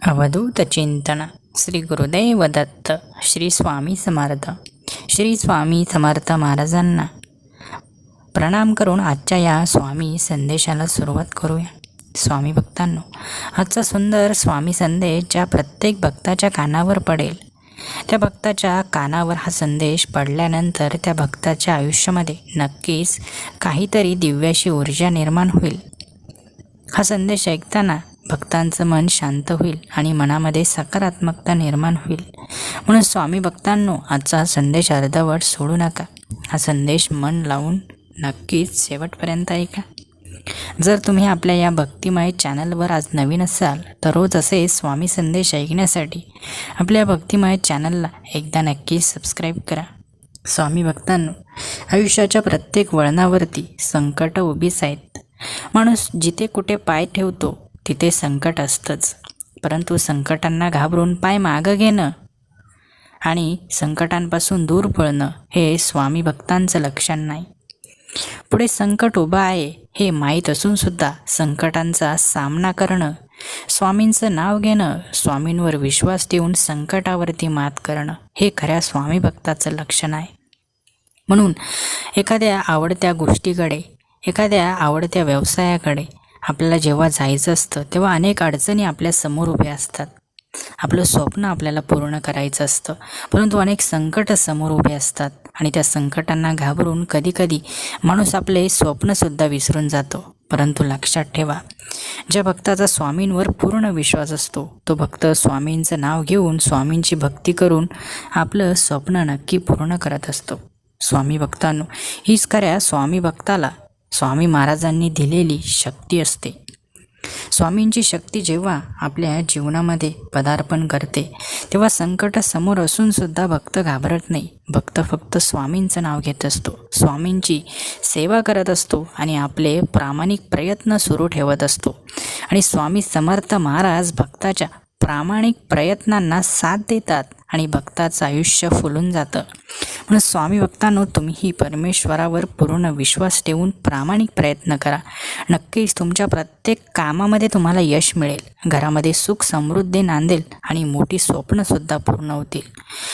अवधूत चिंतन श्री गुरुदेव दत्त श्री स्वामी समर्थ. श्री स्वामी समर्थ महाराजांना प्रणाम करून आजच्या या स्वामी संदेशाला सुरुवात करूया. स्वामी भक्तांनो, आजचा सुंदर स्वामी संदेश ज्या प्रत्येक भक्ताच्या कानावर पडेल, त्या भक्ताच्या कानावर हा संदेश पडल्यानंतर त्या भक्ताच्या आयुष्यामध्ये नक्कीच काहीतरी दिव्याशी ऊर्जा निर्माण होईल. हा संदेश ऐकताना भक्तांचं मन शांत होईल आणि मनामध्ये सकारात्मकता निर्माण होईल. म्हणून स्वामी भक्तांनो, आजचा हा संदेश अर्धवट सोडू नका. हा संदेश मन लावून नक्कीच शेवटपर्यंत ऐका. जर तुम्ही आपल्या या भक्तिमय चॅनलवर आज नवीन असाल तर रोज असे स्वामी संदेश ऐकण्यासाठी आपल्या भक्तिमय चॅनलला एकदा नक्की सबस्क्राईब करा. स्वामी भक्तांनो, आयुष्याच्या प्रत्येक वळणावरती संकट उभीच आहेत. माणूस जिथे कुठे पाय ठेवतो तिथे संकट असतंच, परंतु संकटांना घाबरून पाय मागं घेणं आणि संकटांपासून दूर पळणं हे स्वामी भक्तांचं लक्षण नाही. पुढे संकट उभं आहे हे माहीत असूनसुद्धा संकटांचा सामना करणं, स्वामींचं नाव घेणं, स्वामींवर विश्वास ठेवून संकटावरती मात करणं हे खऱ्या स्वामी भक्ताचं लक्षण आहे. म्हणून एखाद्या आवडत्या गोष्टीकडे, एखाद्या आवडत्या व्यवसायाकडे आपल्याला जेव्हा जायचं असतं तेव्हा अनेक अडचणी आपल्या समोर उभ्या असतात. आपलं स्वप्न आपल्याला पूर्ण करायचं असतं, परंतु अनेक संकट समोर उभे असतात आणि त्या संकटांना घाबरून कधीकधी माणूस आपले स्वप्नसुद्धा विसरून जातो. परंतु लक्षात ठेवा, ज्या भक्ताचा स्वामींवर पूर्ण विश्वास असतो तो भक्त स्वामींचं नाव घेऊन, स्वामींची भक्ती करून आपलं स्वप्न नक्की पूर्ण करत असतो. स्वामी भक्तांनो, हीच खऱ्या स्वामी भक्ताला स्वामी महाराजांनी दिलेली शक्ती असते. स्वामींची शक्ती जेव्हा आपल्या जीवनामध्ये पदार्पण करते तेव्हा संकट समोर असूनसुद्धा भक्त घाबरत नाही. भक्त फक्त स्वामींचं नाव घेत असतो, स्वामींची सेवा करत असतो आणि आपले प्रामाणिक प्रयत्न सुरू ठेवत असतो. आणि स्वामी समर्थ महाराज भक्ताच्या प्रामाणिक प्रयत्नांना साथ देतात आणि भक्ताचं आयुष्य फुलून जातं. म्हणून स्वामी भक्तांनो, तुम्हीही परमेश्वरावर पूर्ण विश्वास ठेवून प्रामाणिक प्रयत्न करा. नक्कीच तुमच्या प्रत्येक कामामध्ये तुम्हाला यश मिळेल, घरामध्ये सुख समृद्धी नांदेल आणि मोठी स्वप्नसुद्धा पूर्ण होतील.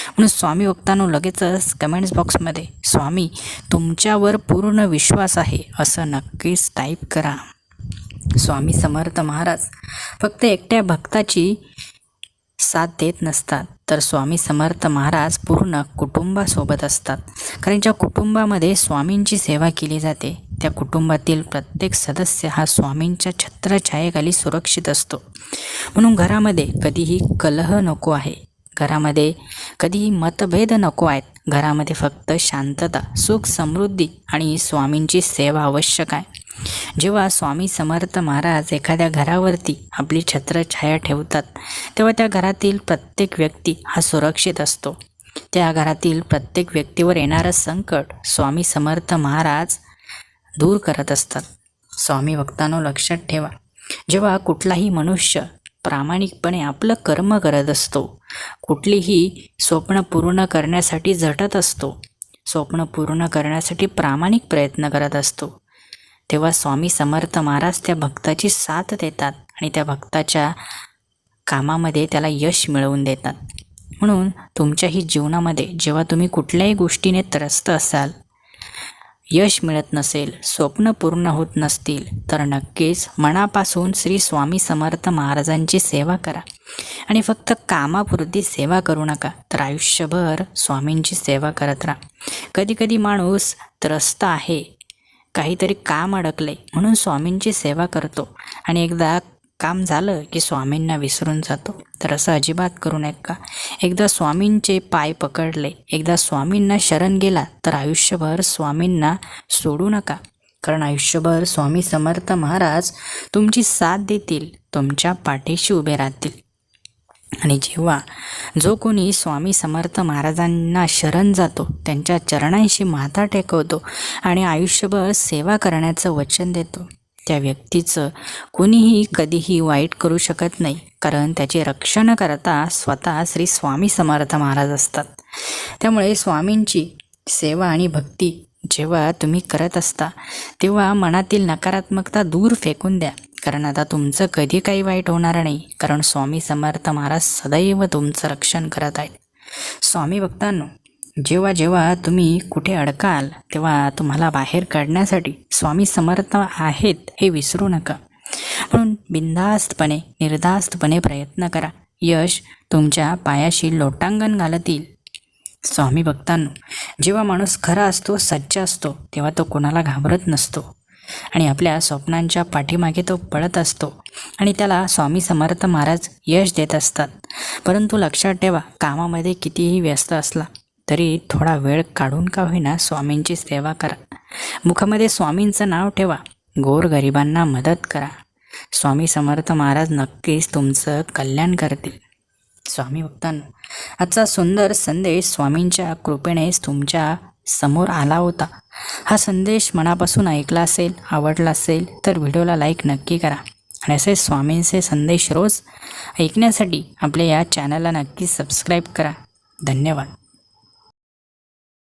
म्हणून स्वामी भक्तांनो, लगेचच कमेंट्स बॉक्समध्ये स्वामी तुमच्यावर पूर्ण विश्वास आहे असं नक्कीच टाईप करा. स्वामी समर्थ महाराज फक्त एकट्या भक्ताची साथ देत नसतात, तर स्वामी समर्थ महाराज पूर्ण कुटुंबासोबत असतात. कारण ज्या कुटुंबामध्ये स्वामींची सेवा केली जाते त्या कुटुंबातील प्रत्येक सदस्य हा स्वामींच्या छत्रछायेखाली सुरक्षित असतो. म्हणून घरामध्ये कधीही कलह नको आहे, घरामध्ये कधीही मतभेद नको आहेत. घरामध्ये फक्त शांतता, सुख समृद्धी आणि स्वामींची सेवा आवश्यक आहे. जेव्हा स्वामी समर्थ महाराज एखाद्या घरावरती आपली छत्रछाया ठेवतात तेव्हा त्या घरातील प्रत्येक व्यक्ती हा सुरक्षित असतो. त्या घरातील प्रत्येक व्यक्तीवर येणारं संकट स्वामी समर्थ महाराज दूर करत असतात. स्वामी भक्तांनो, लक्षात ठेवा, जेव्हा कुठलाही मनुष्य प्रामाणिकपणे आपलं कर्म करत असतो, कुठलीही स्वप्न पूर्ण करण्यासाठी झटत असतो, स्वप्न पूर्ण करण्यासाठी प्रामाणिक प्रयत्न करत असतो, तेव्हा स्वामी समर्थ महाराज त्या भक्ताची साथ देतात आणि त्या भक्ताच्या कामामध्ये त्याला यश मिळवून देतात. म्हणून तुमच्याही जीवनामध्ये जेव्हा तुम्ही कुठल्याही गोष्टीने त्रस्त असाल, यश मिळत नसेल, स्वप्न पूर्ण होत नसतील, तर नक्कीच मनापासून श्री स्वामी समर्थ महाराजांची सेवा करा. आणि फक्त कामापुरती सेवा करू नका, तर आयुष्यभर स्वामींची सेवा करत राहा. कधीकधी माणूस त्रस्त आहे, काहीतरी काम अडकले म्हणून स्वामींची सेवा करतो आणि एकदा काम झालं की स्वामींना विसरून जातो. तर असं अजिबात करू नये का. एकदा स्वामींचे पाय पकडले, एकदा स्वामींना शरण गेला तर आयुष्यभर स्वामींना सोडू नका. कारण आयुष्यभर स्वामी समर्थ महाराज तुमची साथ देतील, तुमच्या पाठीशी उभे राहतील. आणि जेव्हा जो कोणी स्वामी समर्थ महाराजांना शरण जातो, त्यांच्या चरणांशी माथा टेकवतो आणि आयुष्यभर सेवा करण्याचं वचन देतो, त्या व्यक्तीचं कोणीही कधीही वाईट करू शकत नाही. कारण त्याचे रक्षण करता स्वतः श्री स्वामी समर्थ महाराज असतात. त्यामुळे स्वामींची सेवा आणि भक्ती जेव्हा तुम्ही करत असता तेव्हा मनातील नकारात्मकता दूर फेकून द्या. कारण आता तुमचं कधी काही वाईट होणार नाही, कारण स्वामी समर्थ महाराज सदैव तुमचं रक्षण करत आहेत। स्वामी भक्तांनो, जेव्हा जेव्हा तुम्ही कुठे अडकाल तेव्हा तुम्हाला बाहेर काढण्यासाठी स्वामी समर्थ आहेत हे विसरू नका। म्हणून बिनधास्तपणे निर्धास्तपणे प्रयत्न करा, यश तुमच्या पायाशी लोटांगण घालतील। स्वामी भक्तांनो, जेव्हा माणूस खरा असतो, सच्च असतो, तेव्हा तो कोणाला घाबरत नसतो आणि आपल्या स्वप्नांच्या पाठीमागे तो पळत असतो आणि त्याला स्वामी समर्थ महाराज यश देत असतात। परंतु लक्षात ठेवा, कामामध्ये कितीही व्यस्त असला तरी थोडा वेळ काढून का होईना स्वामींची सेवा करा, मुखामध्ये स्वामींचं नाव ठेवा, गोरगरिबांना मदत करा। स्वामी समर्थ महाराज नक्कीच तुमचं कल्याण करतील। स्वामी भक्तांनो, आजचा सुंदर संदेश स्वामींच्या कृपेनेच तुमच्या समोर आला होता। हा संदेश मनापासून ऐकला असेल, आवडला असेल तर व्हिडिओला लाईक नक्की करा आणि असे स्वामींचे संदेश रोज ऐकण्यासाठी आपल्या या चॅनलला नक्की सबस्क्राईब करा। धन्यवाद।